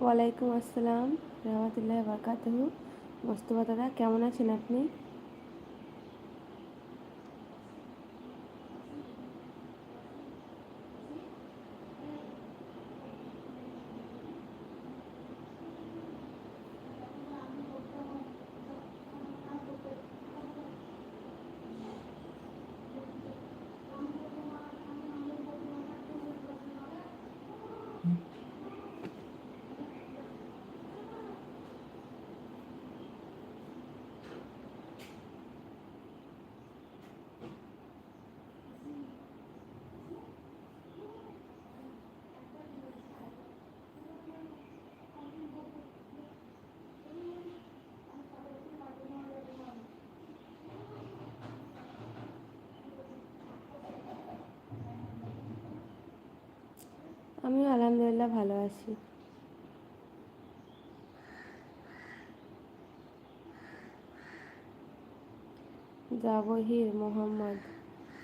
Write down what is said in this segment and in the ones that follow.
ওয়ালাইকুম আসসালাম রহমতুল্লাহ বারকাতুহু। মোস্তফা দাদা, কেমন আছেন আপনি? আমিও আলহামদুলিল্লাহ ভালো আছি। জাবহির মোহাম্মদ,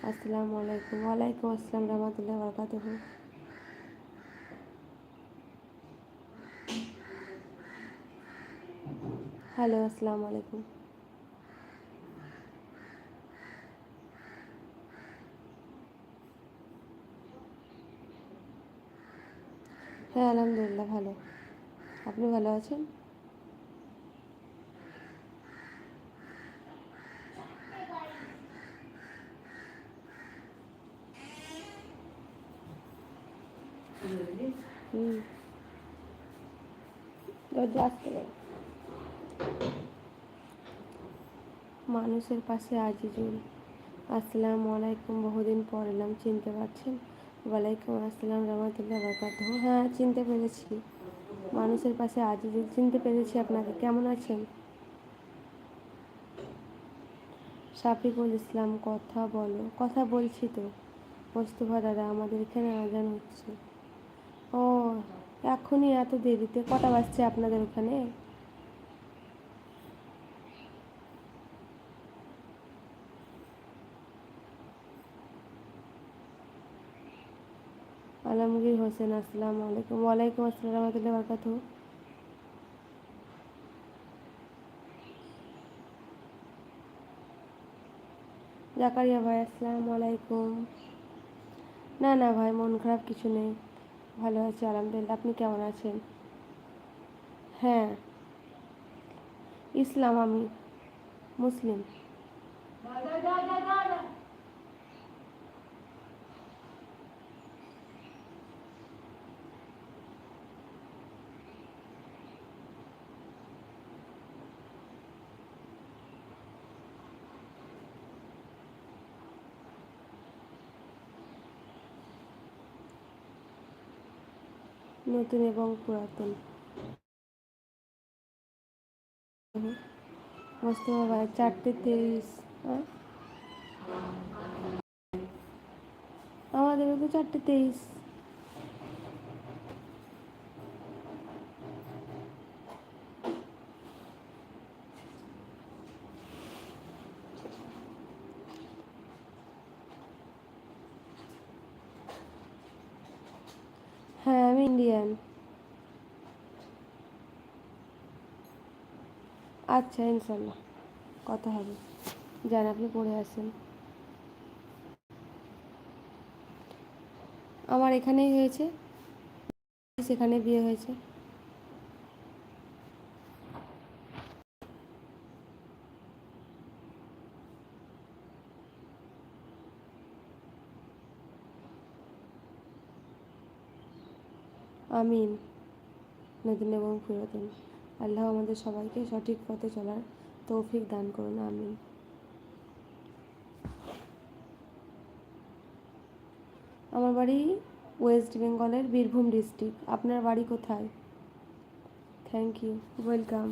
আসসালামু আলাইকুম। ওয়ালাইকুম আসসালাম রহমতুল্লাহ বারকাতুহু। হ্যালো, আসসালামু আলাইকুম। হ্যাঁ, আলহামদুলিল্লাহ ভালো। আপনি ভালো আছেন? হুম, দরজা আসতে পারে। মানুষের পাশে আজিজুল, আসসালামু আলাইকুম। বহুদিন পর এলাম, চিনতে পারছেন? ওয়ালাইকুম আসসালাম রহমতুল্লাহ বারকাতুহু। হ্যাঁ, চিনতে পেরেছি। মানুষের পাশে আজিজুল, চিনতে পেরেছি আপনাকে। কেমন আছেন? শাফিকুল ইসলাম, কথা বলো। কথা বলছি তো। মোস্তফা দাদা, আমাদের এখানে আজান হচ্ছে। ও, এখনই এত দেরিতে? কটা বাজছে আপনাদের ওখানে? আলমগীর হোসেন, আসসালামু আলাইকুম। ওয়ালাইকুম আসসালাম রহমতুল্লাহ বরকাতু। জাকারিয়া ভাই, আসসালামু আলাইকুম। না না ভাই, মন খারাপ কিছু নেই, ভালো আছি আলহামদুলিল্লাহ। আপনি কেমন আছেন? হ্যাঁ, ইসলাম, আমি মুসলিম। নতুন এবং পুরাতন। মোস্তফা ভাই, 4:23। হ্যাঁ, আমাদেরও তো 4:23। হ্যাঁ, আমি ইন্ডিয়ান। আচ্ছা, ইনশাল্লাহ কথা হবে। যান, আপনি পড়ে আসেন। আমার এখানেই হয়েছে, সেখানে বিয়ে হয়েছে। আমিন। নতুন এবং পুরাতন। আল্লাহ আমাদের সবাইকে সঠিক পথে চলার তৌফিক দান করুন, আমিন। আমার বাড়ি ওয়েস্ট বেঙ্গলের বীরভূম ডিস্ট্রিক্ট। আপনার বাড়ি কোথায়? Thank you, welcome.